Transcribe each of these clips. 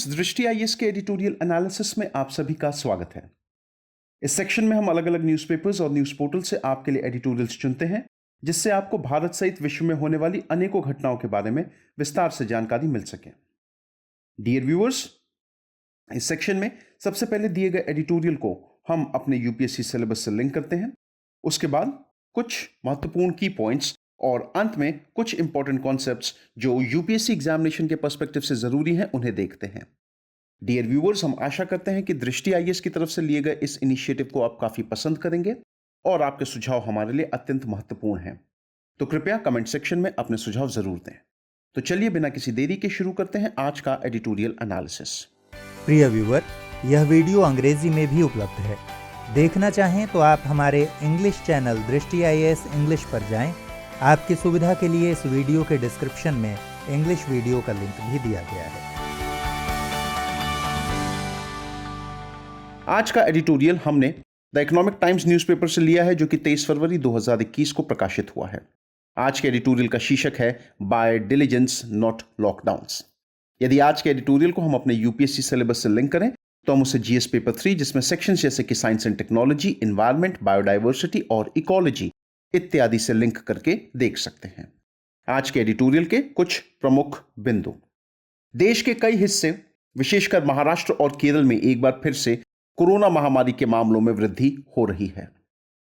Viewers, दृष्टि IAS के editorial analysis में आप सभी का स्वागत है। इस सेक्शन में हम अलग अलग न्यूज़पेपर्स और न्यूज़ पोर्टल से आपके लिए एडिटोरियल्स चुनते हैं, जिससे आपको भारत सहित विश्व में होने वाली अनेकों घटनाओं के बारे में विस्तार से जानकारी मिल सके। डियर व्यूअर्स, इस सेक्शन में सबसे पहले दिए गए एडिटोरियल को हम अपने यूपीएससी सिलेबस से लिंक करते हैं। उसके बाद कुछ महत्वपूर्ण की पॉइंट्स और अंत में कुछ इंपॉर्टेंट कॉन्सेप्ट्स जो यूपीएससी एग्जामिनेशन के पर्सपेक्टिव से जरूरी हैं, उन्हें देखते हैं। डियर व्यूअर्स, हम आशा करते हैं कि दृष्टि आईएएस की तरफ से लिए गए इस इनिशिएटिव को आप काफी पसंद करेंगे और आपके सुझाव हमारे लिए अत्यंत महत्वपूर्ण हैं। तो कृपया कमेंट सेक्शन में अपने सुझाव जरूर दें। तो चलिए बिना किसी देरी के शुरू करते हैं आज का एडिटोरियल एनालिसिस। प्रिय व्यूअर, यह वीडियो अंग्रेजी में भी उपलब्ध है। देखना चाहें तो आप हमारे इंग्लिश चैनल दृष्टि आईएएस इंग्लिश पर जाएं। आपकी सुविधा के लिए इस वीडियो के डिस्क्रिप्शन में इंग्लिश वीडियो का लिंक भी दिया गया है। आज का एडिटोरियल हमने द इकोनॉमिक टाइम्स न्यूज़पेपर से लिया है, जो कि 23 फरवरी 2021 को प्रकाशित हुआ है। आज के एडिटोरियल का शीर्षक है बाय डिलिजेंस नॉट लॉकडाउन्स। यदि आज के एडिटोरियल को हम अपने यूपीएससी सिलेबस से लिंक करें तो हम उसे जीएस पेपर 3, जिसमें सेक्शंस जैसे कि science and technology, environment, biodiversity और इकोलॉजी इत्यादि से लिंक करके देख सकते हैं। आज के एडिटोरियल के कुछ प्रमुख बिंदु। देश के कई हिस्से, विशेषकर महाराष्ट्र और केरल में एक बार फिर से कोरोना महामारी के मामलों में वृद्धि हो रही है।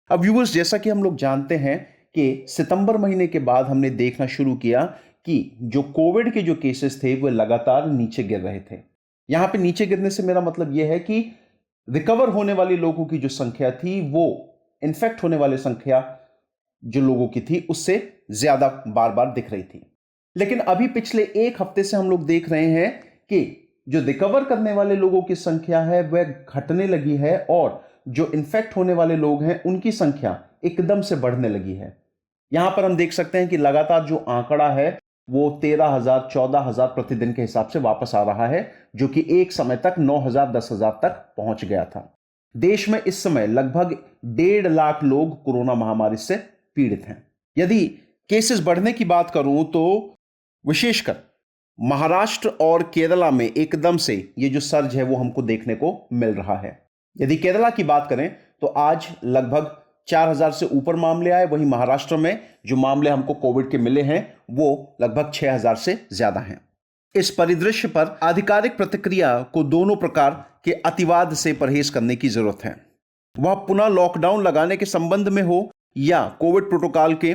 अब व्यूअर्स, जैसा कि हम लोग जानते हैं कि सितंबर महीने के बाद हमने देखना शुरू किया कि जो कोविड के जो केसेस थे वो लगातार नीचे गिर रहे थे। यहां पे नीचे गिरने से मेरा मतलब यह है कि रिकवर होने वाले लोगों की जो संख्या थी वो इन्फेक्ट होने वाले संख्या जो लोगों की थी उससे ज्यादा बार बार दिख रही थी। लेकिन अभी पिछले एक हफ्ते से हम लोग देख रहे हैं कि जो रिकवर करने वाले लोगों की संख्या है वह घटने लगी है और जो इन्फेक्ट होने वाले लोग हैं उनकी संख्या एकदम से बढ़ने लगी है। यहां पर हम देख सकते हैं कि लगातार जो आंकड़ा है वो 13,000 14,000 प्रतिदिन के हिसाब से वापस आ रहा है, जो कि एक समय तक 9,000 10,000 तक पहुंच गया था। देश में इस समय लगभग 1.5 लाख लोग कोरोना महामारी से पीड़ित हैं। यदि केसेस बढ़ने की बात करूं तो विशेषकर महाराष्ट्र और केरला में एकदम से ये जो सर्ज है वो हमको देखने को मिल रहा है। यदि केरला की बात करें तो आज लगभग 4,000 से ऊपर मामले आए, वहीं महाराष्ट्र में जो मामले हमको कोविड के मिले हैं वो लगभग 6,000 से ज्यादा हैं। इस परिदृश्य पर आधिकारिक प्रतिक्रिया को दोनों प्रकार के अतिवाद से परहेज करने की जरूरत है। वह पुनः लॉकडाउन लगाने के संबंध में हो या कोविड प्रोटोकॉल के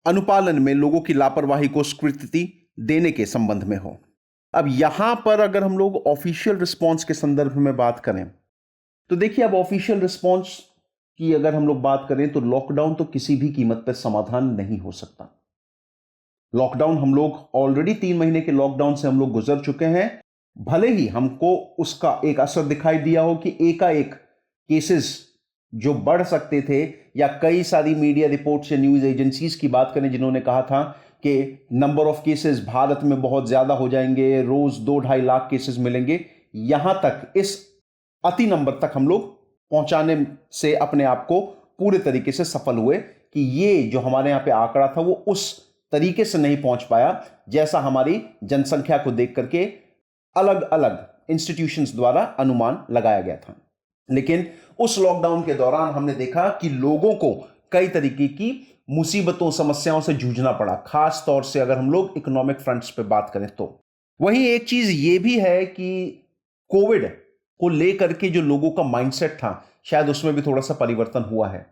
अनुपालन में लोगों की लापरवाही को स्वीकृति देने के संबंध में हो। अब यहां पर अगर हम लोग ऑफिशियल रिस्पांस के संदर्भ में बात करें तो देखिए, अब ऑफिशियल रिस्पांस की अगर हम लोग बात करें तो लॉकडाउन तो किसी भी कीमत पर समाधान नहीं हो सकता। लॉकडाउन हम लोग ऑलरेडी 3 महीने के लॉकडाउन से हम लोग गुजर चुके हैं। भले ही हमको उसका एक असर दिखाई दिया हो कि एकाएक केसेस जो बढ़ सकते थे, या कई सारी मीडिया रिपोर्ट्स या न्यूज एजेंसीज की बात करें जिन्होंने कहा था कि नंबर ऑफ केसेस भारत में बहुत ज्यादा हो जाएंगे, रोज 2-2.5 लाख केसेस मिलेंगे। यहां तक इस अति नंबर तक हम लोग पहुंचाने से अपने आप को पूरे तरीके से सफल हुए कि ये जो हमारे यहां पे आंकड़ा था वो उस तरीके से नहीं पहुंच पाया जैसा हमारी जनसंख्या को देख करके अलग अलग इंस्टीट्यूशंस द्वारा अनुमान लगाया गया था। लेकिन उस लॉकडाउन के दौरान हमने देखा कि लोगों को कई तरीके की मुसीबतों, समस्याओं से जूझना पड़ा, खास तौर से अगर हम लोग इकोनॉमिक फ्रंट्स पे बात करें तो। वहीं एक चीज ये भी है कि कोविड को लेकर के जो लोगों का माइंडसेट था, शायद उसमें भी थोड़ा सा परिवर्तन हुआ है।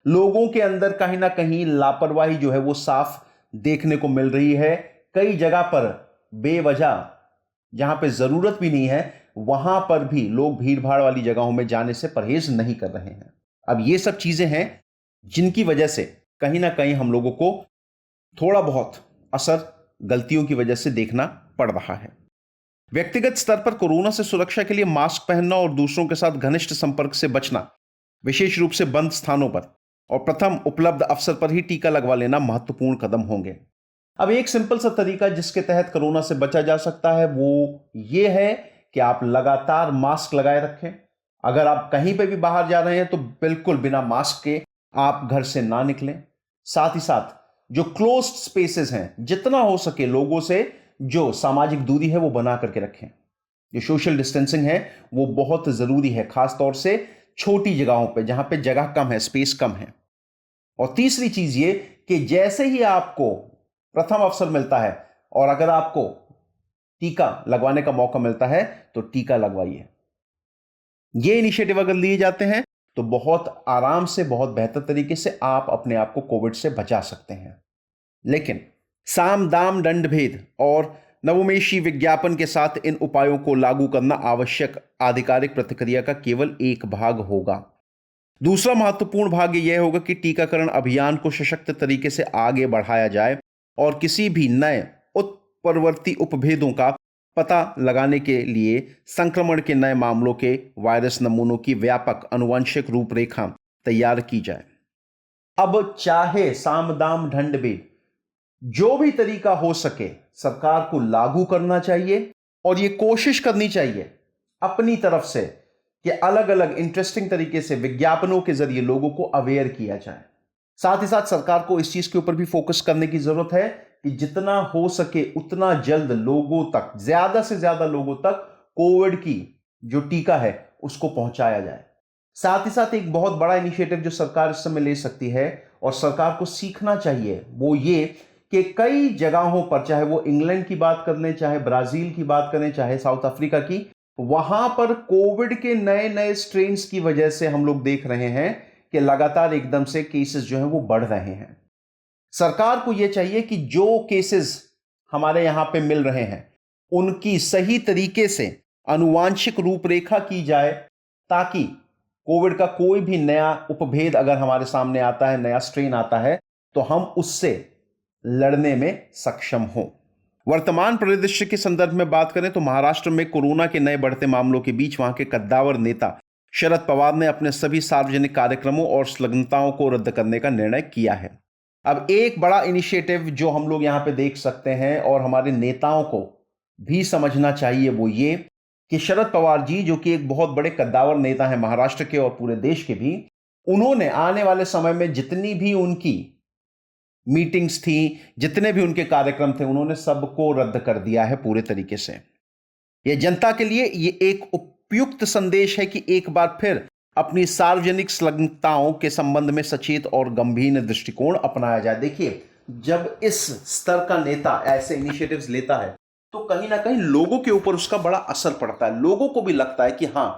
लोगों के अंदर कहीं ना कहीं लापरवाही जो है वो साफ देखने को मिल रही है। कई जगह पर बेवजह, जहां पे जरूरत भी नहीं है, वहां पर भी लोग भीड़ भाड़ वाली जगहों में जाने से परहेज नहीं कर रहे हैं। अब ये सब चीजें हैं जिनकी वजह से कहीं ना कहीं हम लोगों को थोड़ा बहुत असर गलतियों की वजह से देखना पड़ रहा है। व्यक्तिगत स्तर पर कोरोना से सुरक्षा के लिए मास्क पहनना और दूसरों के साथ घनिष्ठ संपर्क से बचना, विशेष रूप से बंद स्थानों पर और प्रथम उपलब्ध अवसर पर ही टीका लगवा लेना महत्वपूर्ण कदम होंगे। अब एक सिंपल सा तरीका जिसके तहत कोरोना से बचा जा सकता है वो ये है कि आप लगातार मास्क लगाए रखें। अगर आप कहीं पे भी बाहर जा रहे हैं तो बिल्कुल बिना मास्क के आप घर से ना निकलें। साथ ही साथ जो क्लोज्ड स्पेसेस हैं, जितना हो सके लोगों से जो सामाजिक दूरी है वो बना करके रखें। जो सोशल डिस्टेंसिंग है वो बहुत जरूरी है, खास तौर से छोटी जगहों पे जहां पे जगह कम है, स्पेस कम है। और तीसरी चीज ये कि जैसे ही आपको प्रथम अवसर मिलता है और अगर आपको टीका लगवाने का मौका मिलता है तो टीका लगवाइए। ये इनिशिएटिव अगर लिए जाते हैं तो बहुत आराम से, बहुत बेहतर तरीके से आप अपने आप को कोविड से बचा सकते हैं। लेकिन साम दाम दंड भेद और नवोन्मेषी विज्ञापन के साथ इन उपायों को लागू करना आवश्यक आधिकारिक प्रतिक्रिया का केवल एक भाग होगा। दूसरा महत्वपूर्ण भाग यह होगा कि टीकाकरण अभियान को सशक्त तरीके से आगे बढ़ाया जाए और किसी भी नए उत्परिवर्ती उपभेदों का पता लगाने के लिए संक्रमण के नए मामलों के वायरस नमूनों की व्यापक आनुवंशिक रूपरेखा तैयार की जाए। अब चाहे साम दाम दंड भेद जो भी तरीका हो सके सरकार को लागू करना चाहिए और यह कोशिश करनी चाहिए अपनी तरफ से कि अलग अलग इंटरेस्टिंग तरीके से विज्ञापनों के जरिए लोगों को अवेयर किया जाए। साथ ही साथ सरकार को इस चीज के ऊपर भी फोकस करने की जरूरत है कि जितना हो सके उतना जल्द लोगों तक, ज्यादा से ज्यादा लोगों तक कोविड की जो टीका है उसको पहुंचाया जाए। साथ ही साथ एक बहुत बड़ा इनिशिएटिव जो सरकार इस समय ले सकती है और सरकार को सीखना चाहिए वो ये कि कई जगहों पर, चाहे वो इंग्लैंड की बात कर लें, चाहे ब्राजील की बात करें, चाहे साउथ अफ्रीका की, वहां पर कोविड के नए नए स्ट्रेन्स की वजह से हम लोग देख रहे हैं कि लगातार एकदम से केसेस जो हैं वो बढ़ रहे हैं। सरकार को यह चाहिए कि जो केसेस हमारे यहां पे मिल रहे हैं उनकी सही तरीके से आनुवांशिक रूपरेखा की जाए ताकि कोविड का कोई भी नया उपभेद अगर हमारे सामने आता है, नया स्ट्रेन आता है, तो हम उससे लड़ने में सक्षम हों। वर्तमान परिदृश्य के संदर्भ में बात करें तो महाराष्ट्र में कोरोना के नए बढ़ते मामलों के बीच वहां के कद्दावर नेता शरद पवार ने अपने सभी सार्वजनिक कार्यक्रमों और संलग्नताओं को रद्द करने का निर्णय किया है। अब एक बड़ा इनिशिएटिव जो हम लोग यहां पे देख सकते हैं और हमारे नेताओं को भी समझना चाहिए वो ये कि शरद पवार जी, जो कि एक बहुत बड़े कद्दावर नेता हैं महाराष्ट्र के और पूरे देश के भी, उन्होंने आने वाले समय में जितनी भी उनकी मीटिंग्स थी, जितने भी उनके कार्यक्रम थे, उन्होंने सबको रद्द कर दिया है पूरे तरीके से। यह जनता के लिए ये एक उपयुक्त संदेश है कि एक बार फिर अपनी सार्वजनिक संलग्नताओं के संबंध में सचेत और गंभीर दृष्टिकोण अपनाया जाए। देखिए, जब इस स्तर का नेता ऐसे इनिशिएटिव्स लेता है तो कहीं ना कहीं लोगों के ऊपर उसका बड़ा असर पड़ता है। लोगों को भी लगता है कि हां,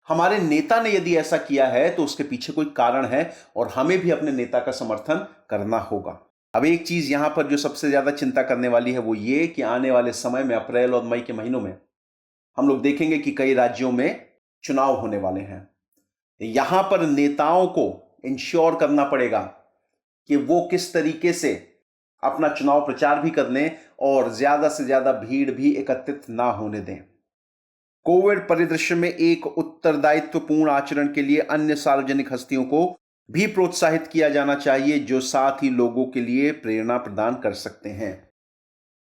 हमारे नेता ने यदि ऐसा किया है तो उसके पीछे कोई कारण है और हमें भी अपने नेता का समर्थन करना होगा। अब एक चीज यहां पर जो सबसे ज्यादा चिंता करने वाली है वो ये कि आने वाले समय में अप्रैल और मई के महीनों में हम लोग देखेंगे कि कई राज्यों में चुनाव होने वाले हैं। यहां पर नेताओं को इंश्योर करना पड़ेगा कि वो किस तरीके से अपना चुनाव प्रचार भी कर लें और ज्यादा से ज्यादा भीड़ भी एकत्रित ना होने दें। कोविड परिदृश्य में एक उत्तरदायित्वपूर्ण आचरण के लिए अन्य सार्वजनिक हस्तियों को भी प्रोत्साहित किया जाना चाहिए जो साथ ही लोगों के लिए प्रेरणा प्रदान कर सकते हैं।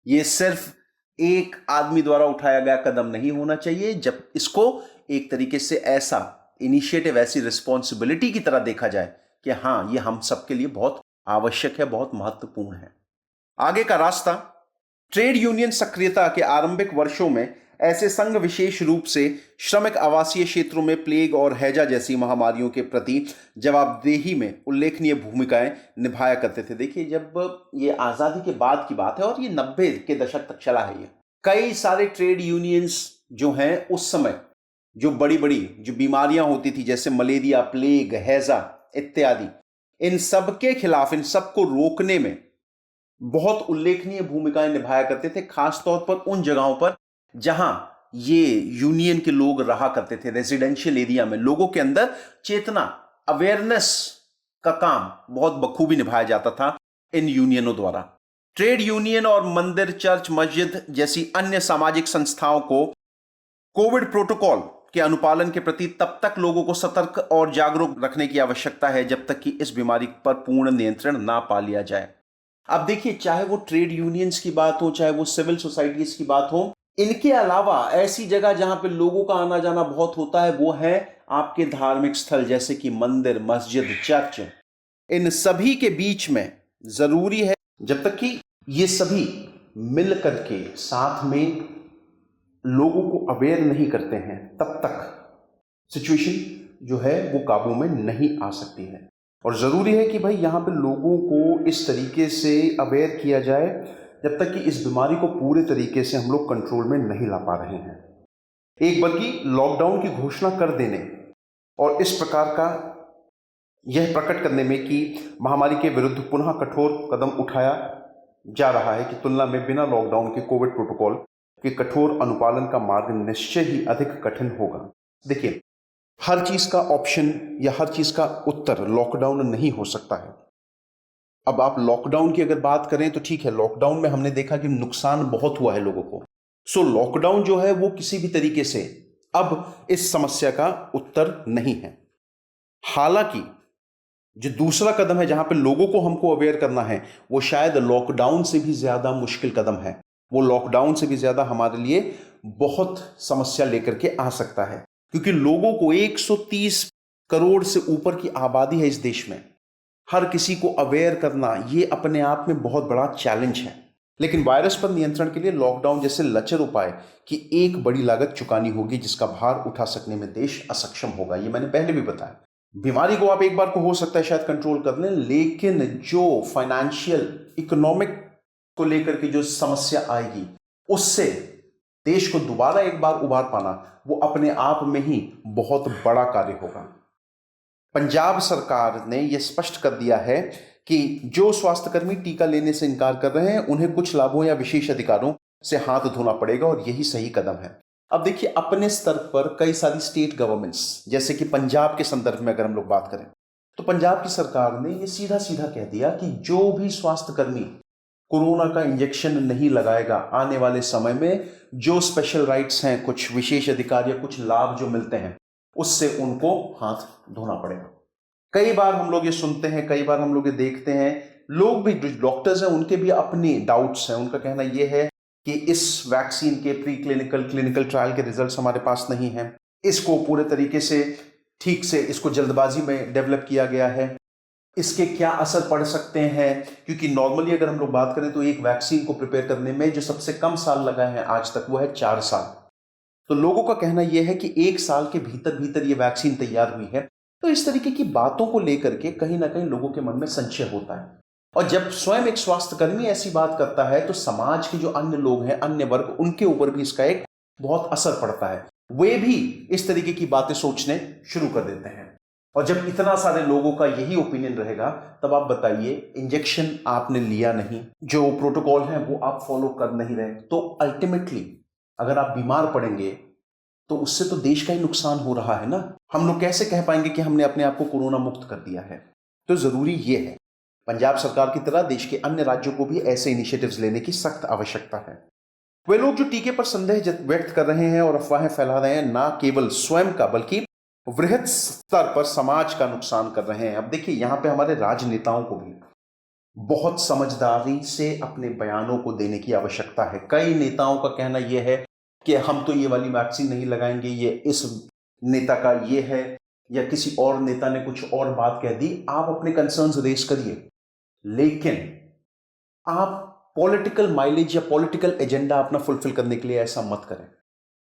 यह सिर्फ एक आदमी द्वारा उठाया गया कदम नहीं होना चाहिए। जब इसको एक तरीके से ऐसा इनिशिएटिव, ऐसी रिस्पॉन्सिबिलिटी की तरह देखा जाए कि हां, यह हम सबके लिए बहुत आवश्यक है, बहुत महत्वपूर्ण है। आगे का रास्ता, ट्रेड यूनियन सक्रियता के आरंभिक वर्षों में ऐसे संघ विशेष रूप से श्रमिक आवासीय क्षेत्रों में प्लेग और हैजा जैसी महामारियों के प्रति जवाबदेही में उल्लेखनीय भूमिकाएं निभाया करते थे। देखिए, जब ये आजादी के बाद की बात है और ये 90 के दशक तक चला है, ये कई सारे ट्रेड यूनियंस जो हैं उस समय जो बड़ी बड़ी जो बीमारियां होती थी जैसे मलेरिया, प्लेग, हैजा इत्यादि, इन सब के खिलाफ, इन सब को रोकने में बहुत उल्लेखनीय भूमिकाएं निभाया करते थे, खासतौर पर उन जगहों पर जहां ये यूनियन के लोग रहा करते थे। रेजिडेंशियल एरिया में लोगों के अंदर चेतना, अवेयरनेस का काम बहुत बखूबी निभाया जाता था इन यूनियनों द्वारा। ट्रेड यूनियन और मंदिर, चर्च, मस्जिद जैसी अन्य सामाजिक संस्थाओं को कोविड प्रोटोकॉल के अनुपालन के प्रति तब तक लोगों को सतर्क और जागरूक रखने की आवश्यकता है जब तक कि इस बीमारी पर पूर्ण नियंत्रण ना पा लिया जाए। अब देखिए, चाहे वो ट्रेड यूनियंस की बात हो, चाहे वो सिविल सोसाइटीज की बात हो, इनके अलावा ऐसी जगह जहां पे लोगों का आना जाना बहुत होता है वो है आपके धार्मिक स्थल जैसे कि मंदिर, मस्जिद, चर्च। इन सभी के बीच में जरूरी है, जब तक कि ये सभी मिल करके साथ में लोगों को अवेयर नहीं करते हैं तब तक सिचुएशन जो है वो काबू में नहीं आ सकती है। और ज़रूरी है कि भाई यहाँ पे लोगों को इस तरीके से अवेयर किया जाए जब तक कि इस बीमारी को पूरे तरीके से हम लोग कंट्रोल में नहीं ला पा रहे हैं। एक बल्कि लॉकडाउन की घोषणा कर देने और इस प्रकार का यह प्रकट करने में कि महामारी के विरुद्ध पुनः कठोर कदम उठाया जा रहा है कि तुलना में बिना लॉकडाउन के कोविड प्रोटोकॉल के कठोर अनुपालन का मार्ग निश्चय ही अधिक कठिन होगा। देखिए, हर चीज का ऑप्शन या हर चीज का उत्तर लॉकडाउन नहीं हो सकता है। अब आप लॉकडाउन की अगर बात करें तो ठीक है, लॉकडाउन में हमने देखा कि नुकसान बहुत हुआ है लोगों को। सो लॉकडाउन जो है वो किसी भी तरीके से अब इस समस्या का उत्तर नहीं है। हालांकि जो दूसरा कदम है जहां पे लोगों को हमको अवेयर करना है वो शायद लॉकडाउन से भी ज्यादा मुश्किल कदम है। वो लॉकडाउन से भी ज्यादा हमारे लिए बहुत समस्या लेकर के आ सकता है, क्योंकि लोगों को 130 करोड़ से ऊपर की आबादी है इस देश में। हर किसी को अवेयर करना ये अपने आप में बहुत बड़ा चैलेंज है। लेकिन वायरस पर नियंत्रण के लिए लॉकडाउन जैसे लचर उपाय की एक बड़ी लागत चुकानी होगी, जिसका भार उठा सकने में देश असक्षम होगा। ये मैंने पहले भी बताया। बीमारी को आप एक बार को हो सकता है शायद कंट्रोल कर लें, लेकिन जो फाइनेंशियल इकोनॉमिक को लेकर के जो समस्या आएगी उससे देश को दोबारा एक बार उबार पाना वो अपने आप में ही बहुत बड़ा कार्य होगा। पंजाब सरकार ने यह स्पष्ट कर दिया है कि जो स्वास्थ्यकर्मी टीका लेने से इनकार कर रहे हैं उन्हें कुछ लाभों या विशेष अधिकारों से हाथ धोना पड़ेगा, और यही सही कदम है। अब देखिए, अपने स्तर पर कई सारी स्टेट गवर्नमेंट्स, जैसे कि पंजाब के संदर्भ में अगर हम लोग बात करें तो पंजाब की सरकार ने यह सीधा सीधा कह दिया कि जो भी स्वास्थ्यकर्मी कोरोना का इंजेक्शन नहीं लगाएगा, आने वाले समय में जो स्पेशल राइट्स हैं, कुछ विशेष अधिकार या कुछ लाभ जो मिलते हैं, उससे उनको हाथ धोना पड़ेगा। कई बार हम लोग ये सुनते हैं, कई बार हम लोग ये देखते हैं, लोग भी जो डॉक्टर्स हैं उनके भी अपने डाउट्स हैं। उनका कहना यह है कि इस वैक्सीन के प्री क्लिनिकल क्लिनिकल ट्रायल के रिजल्ट्स हमारे पास नहीं हैं, इसको पूरे तरीके से ठीक से इसको जल्दबाजी में डेवलप किया गया है, इसके क्या असर पड़ सकते हैं। क्योंकि नॉर्मली अगर हम लोग बात करें तो एक वैक्सीन को प्रिपेयर करने में जो सबसे कम साल लगा है आज तक वो है 4 साल। तो लोगों का कहना यह है कि 1 साल के भीतर भीतर ये वैक्सीन तैयार हुई है। तो इस तरीके की बातों को लेकर के कहीं ना कहीं लोगों के मन में संशय होता है, और जब स्वयं एक स्वास्थ्यकर्मी ऐसी बात करता है तो समाज के जो अन्य लोग हैं, अन्य वर्ग, उनके ऊपर भी इसका एक बहुत असर पड़ता है। वे भी इस तरीके की बातें सोचने शुरू कर देते हैं। और जब इतना सारे लोगों का यही ओपिनियन रहेगा, तब आप बताइए, इंजेक्शन आपने लिया नहीं, जो प्रोटोकॉल है वो आप फॉलो कर नहीं रहे, तो अल्टीमेटली अगर आप बीमार पड़ेंगे तो उससे तो देश का ही नुकसान हो रहा है ना। हम लोग कैसे कह पाएंगे कि हमने अपने आप को कोरोना मुक्त कर दिया है। तो जरूरी यह है, पंजाब सरकार की तरह देश के अन्य राज्यों को भी ऐसे इनिशिएटिव्स लेने की सख्त आवश्यकता है। वे लोग जो टीके पर संदेह व्यक्त कर रहे हैं और अफवाहें फैला रहे हैं, ना केवल स्वयं का बल्कि वृहद स्तर पर समाज का नुकसान कर रहे हैं। अब देखिए, यहां पे हमारे राजनेताओं को भी बहुत समझदारी से अपने बयानों को देने की आवश्यकता है। कई नेताओं का कहना यह है कि हम तो ये वाली वैक्सीन नहीं लगाएंगे, ये इस नेता का ये है, या किसी और नेता ने कुछ और बात कह दी। आप अपने कंसर्न्स रेज करिए, लेकिन आप पॉलिटिकल माइलेज या पॉलिटिकल एजेंडा अपना फुलफिल करने के लिए ऐसा मत करें।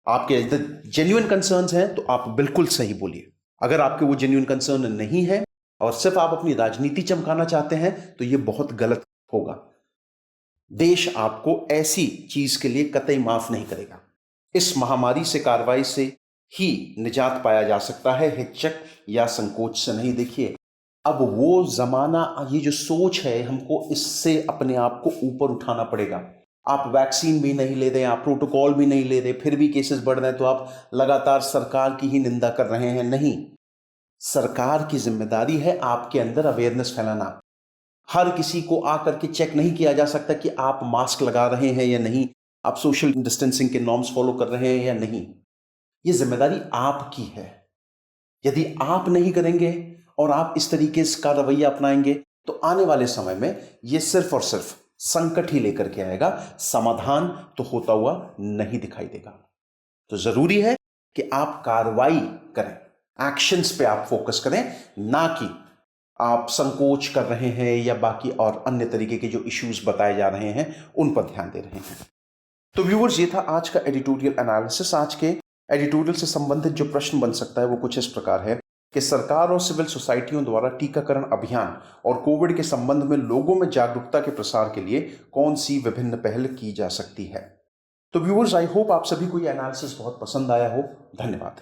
आपके जेन्युइन कंसर्न्स हैं तो आप बिल्कुल सही बोलिए। अगर आपके वो जेन्युइन कंसर्न नहीं है और सिर्फ आप अपनी राजनीति चमकाना चाहते हैं तो ये बहुत गलत होगा। देश आपको ऐसी चीज के लिए कतई माफ नहीं करेगा। इस महामारी से, कार्रवाई से ही निजात पाया जा सकता है, हिचक या संकोच से नहीं। देखिए, अब वो जमाना, ये जो सोच है, हमको इससे अपने आप को ऊपर उठाना पड़ेगा। आप वैक्सीन भी नहीं ले रहे, आप प्रोटोकॉल भी नहीं ले रहे, फिर भी केसेस बढ़ रहे हैं, तो आप लगातार सरकार की ही निंदा कर रहे हैं। नहीं, सरकार की जिम्मेदारी है आपके अंदर अवेयरनेस फैलाना। हर किसी को आकर के चेक नहीं किया जा सकता कि आप मास्क लगा रहे हैं या नहीं, आप सोशल डिस्टेंसिंग के नॉर्म्स फॉलो कर रहे हैं या नहीं। ये जिम्मेदारी आपकी है। यदि आप नहीं करेंगे और आप इस तरीके का रवैया अपनाएंगे तो आने वाले समय में ये सिर्फ और सिर्फ संकट ही लेकर के आएगा, समाधान तो होता हुआ नहीं दिखाई देगा। तो जरूरी है कि आप कार्रवाई करें, एक्शंस पे आप फोकस करें, ना कि आप संकोच कर रहे हैं या बाकी और अन्य तरीके के जो इश्यूज बताए जा रहे हैं उन पर ध्यान दे रहे हैं। तो व्यूअर्स, ये था आज का एडिटोरियल एनालिसिस। आज के एडिटोरियल से संबंधित जो प्रश्न बन सकता है वो कुछ इस प्रकार है कि सरकार और सिविल सोसाइटियों द्वारा टीकाकरण अभियान और कोविड के संबंध में लोगों में जागरूकता के प्रसार के लिए कौन सी विभिन्न पहल की जा सकती है। तो व्यूअर्स, आई होप आप सभी को ये एनालिसिस बहुत पसंद आया हो। धन्यवाद।